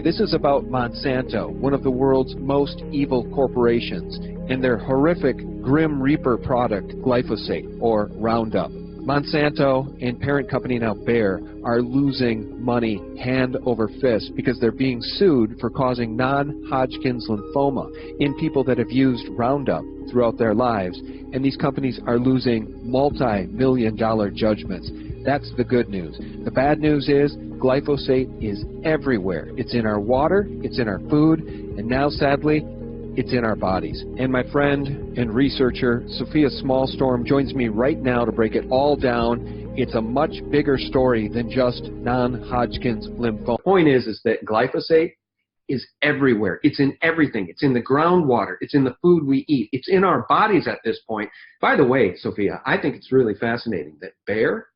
This is about Monsanto, one of the world's most evil corporations, and their horrific Grim Reaper product, Glyphosate, or Roundup. Monsanto and parent company now Bayer are losing money hand over fist because they're being sued for causing non-Hodgkin's lymphoma in people that have used Roundup throughout their lives, and these companies are losing multi-million-dollar judgments. That's the good news. The bad news is glyphosate is everywhere. It's in our water, it's in our food, and now, sadly, it's in our bodies. And my friend and researcher, Sophia Smallstorm, joins me right now to break it all down. It's a much bigger story than just non-Hodgkin's lymphoma. The point is that glyphosate is everywhere. It's in everything. It's in the groundwater. It's in the food we eat. It's in our bodies at this point. By the way, Sophia, I think it's really fascinating that Bayer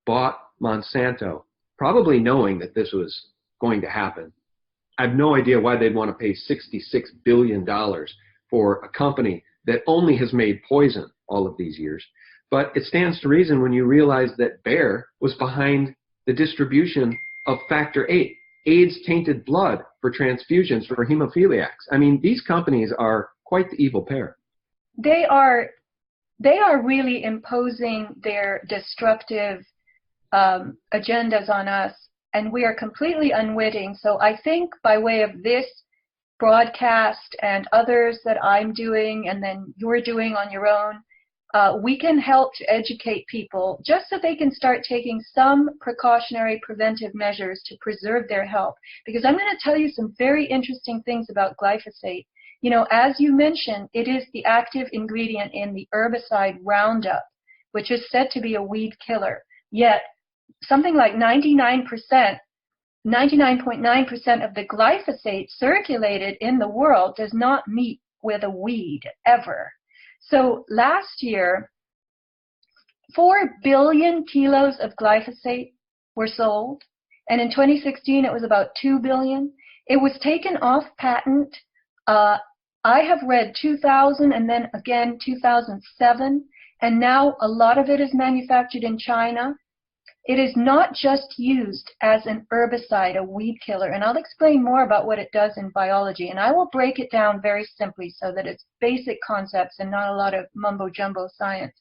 bought Monsanto, probably knowing that this was going to happen. I have no idea why they'd want to pay $66 billion for a company that only has made poison all of these years. But it stands to reason when you realize that Bayer was behind the distribution of factor VIII, AIDS-tainted blood for transfusions for hemophiliacs. I mean, these companies are quite the evil pair. They are really imposing their destructive agendas on us, and we are completely unwitting. So I think by way of this broadcast and others that I'm doing and then you're doing on your own, we can help to educate people just so they can start taking some precautionary preventive measures to preserve their health. Because I'm going to tell you some very interesting things about glyphosate. You know, as you mentioned, it is the active ingredient in the herbicide Roundup, which is said to be a weed killer. Yet, something like 99.9% of the glyphosate circulated in the world does not meet with a weed ever. So last year, 4 billion kilos of glyphosate were sold, and in 2016 it was about 2 billion. It was taken off patent. I have read 2000 and then again 2007, and now a lot of it is manufactured in China. It is not just used as an herbicide, a weed killer, and I'll explain more about what it does in biology, and I will break it down very simply so that it's basic concepts and not a lot of mumbo-jumbo science.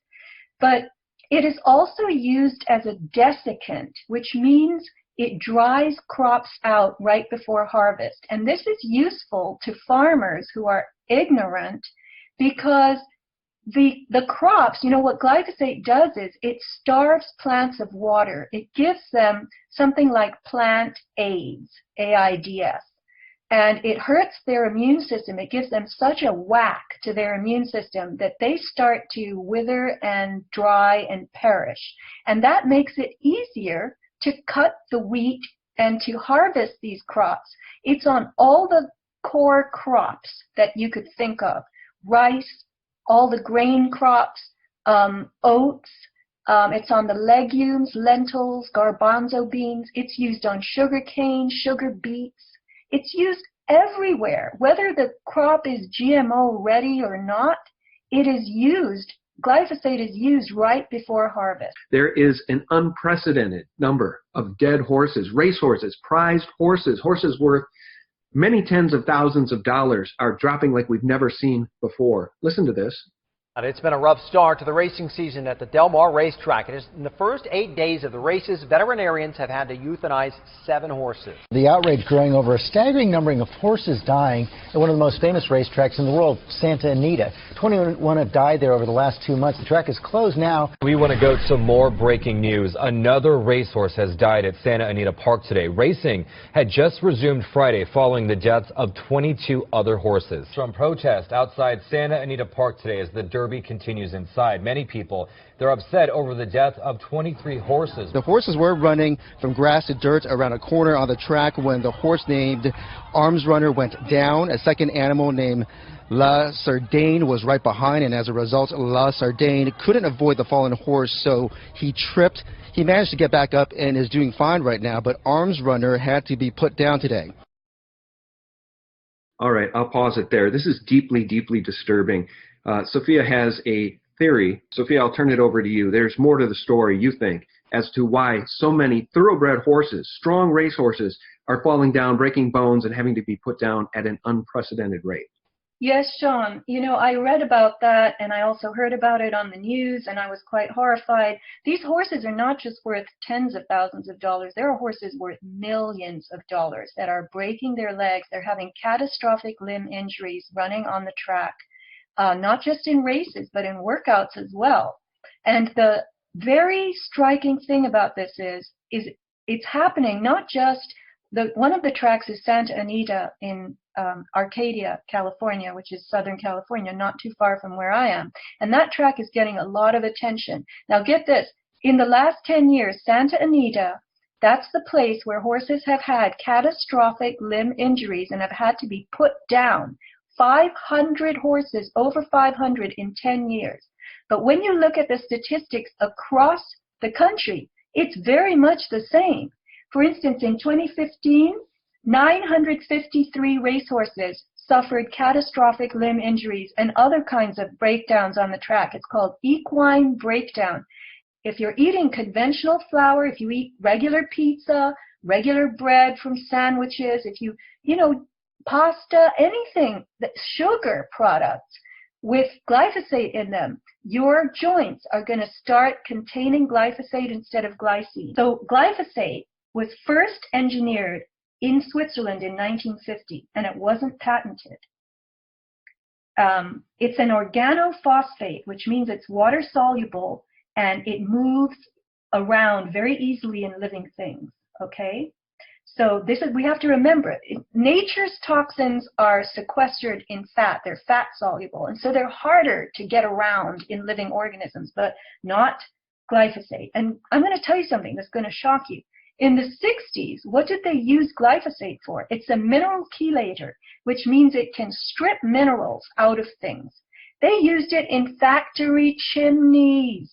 But it is also used as a desiccant, which means it dries crops out right before harvest, and this is useful to farmers who are ignorant because the crops, you know, what glyphosate does is it starves plants of water. It gives them something like plant AIDS, AIDS, and it hurts their immune system. It gives them such a whack to their immune system that they start to wither and dry and perish. And that makes it easier to cut the wheat and to harvest these crops. It's on all the core crops that you could think of: rice, all the grain crops, oats, it's on the legumes, lentils, garbanzo beans. It's used on sugar cane, sugar beets. It's used everywhere. Whether the crop is GMO ready or not, it is used. Glyphosate is used right before harvest. There is an unprecedented number of dead horses, racehorses, prized horses, horses worth many tens of thousands of dollars are dropping like we've never seen before. Listen to this. It's been a rough start to the racing season at the Del Mar racetrack. In the first 8 days of the races, veterinarians have had to euthanize 7 horses. The outrage growing over a staggering numbering of horses dying at one of the most famous racetracks in the world, Santa Anita. 21 have died there over the last 2 months. The track is closed now. We want to go to some more breaking news. Another racehorse has died at Santa Anita Park today. Racing had just resumed Friday following the deaths of 22 other horses. From protest outside Santa Anita Park today as the Derby continues inside. Many people, they're upset over the death of 23 horses. The horses were running from grass to dirt around a corner on the track when the horse named Arms Runner went down. A second animal named La Sardane was right behind, and as a result, La Sardane couldn't avoid the fallen horse, so he tripped. He managed to get back up and is doing fine right now, but Arms Runner had to be put down today. All right, I'll pause it there. This is deeply, deeply disturbing. Sophia has a theory. Sophia, I'll turn it over to you. There's more to the story, you think, as to why so many thoroughbred horses, strong race horses, are falling down, breaking bones, and having to be put down at an unprecedented rate. Yes, Sean. You know, I read about that, and I also heard about it on the news, and I was quite horrified. These horses are not just worth tens of thousands of dollars. There are horses worth millions of dollars that are breaking their legs. They're having catastrophic limb injuries running on the track, not just in races, but in workouts as well. And the very striking thing about this is it's happening not just one of the tracks is Santa Anita in Arcadia, California, which is Southern California, not too far from where I am. And that track is getting a lot of attention. Now get this, in the last 10 years, Santa Anita, that's the place where horses have had catastrophic limb injuries and have had to be put down. 500 horses, over 500 in 10 years. But when you look at the statistics across the country, it's very much the same. For instance, in 2015, 953 racehorses suffered catastrophic limb injuries and other kinds of breakdowns on the track. It's called equine breakdown. If you're eating conventional flour, if you eat regular pizza, regular bread from sandwiches, if you pasta, anything, sugar products with glyphosate in them, your joints are going to start containing glyphosate instead of glycine. So glyphosate was first engineered in Switzerland in 1950, and it wasn't patented. It's an organophosphate, which means it's water soluble and it moves around very easily in living things, okay? So we have to remember, nature's toxins are sequestered in fat. They're fat soluble, and so they're harder to get around in living organisms, but not glyphosate. And I'm going to tell you something that's going to shock you. In the 60s, what did they use glyphosate for? It's a mineral chelator, which means it can strip minerals out of things. They used it in factory chimneys.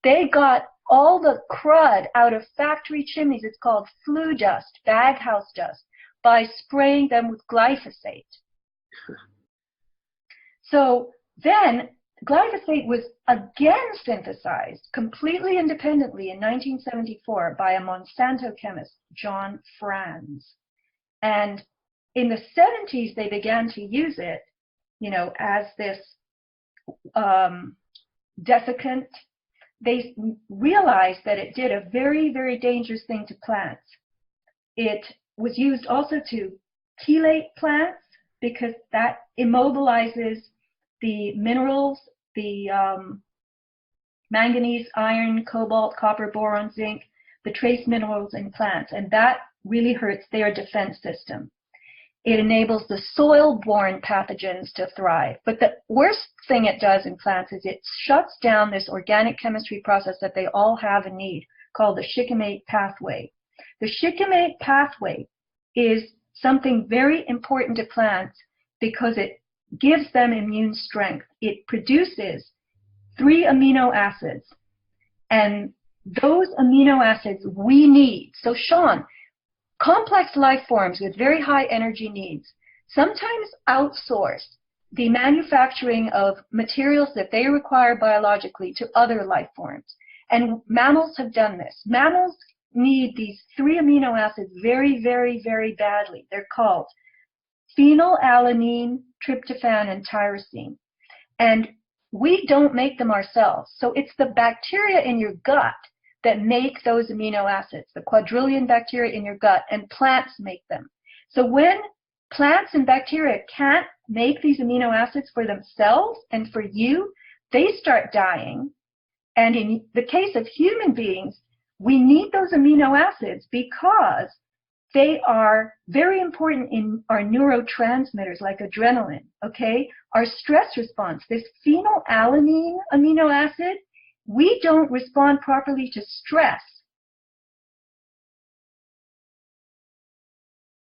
They got all the crud out of factory chimneys. It's called flue dust, baghouse dust, by spraying them with glyphosate. So then glyphosate was again synthesized completely independently in 1974 by a Monsanto chemist, John Franz. And in the 70s, they began to use it, as this desiccant. They realized that it did a very, very dangerous thing to plants. It was used also to chelate plants because that immobilizes the minerals, the manganese, iron, cobalt, copper, boron, zinc, the trace minerals in plants, and that really hurts their defense system. It enables the soil-borne pathogens to thrive. But the worst thing it does in plants is it shuts down this organic chemistry process that they all have and need, called the shikimate pathway. The shikimate pathway is something very important to plants because it gives them immune strength. It produces 3 amino acids, and those amino acids we need. So Sean, complex life forms with very high energy needs sometimes outsource the manufacturing of materials that they require biologically to other life forms. And mammals have done this. Mammals need these 3 amino acids very, very, very badly. They're called phenylalanine, tryptophan, and tyrosine. And we don't make them ourselves. So it's the bacteria in your gut that make those amino acids, the quadrillion bacteria in your gut, and plants make them. So when plants and bacteria can't make these amino acids for themselves and for you, they start dying. And in the case of human beings, we need those amino acids because they are very important in our neurotransmitters like adrenaline, okay? Our stress response, this phenylalanine amino acid, we don't respond properly to stress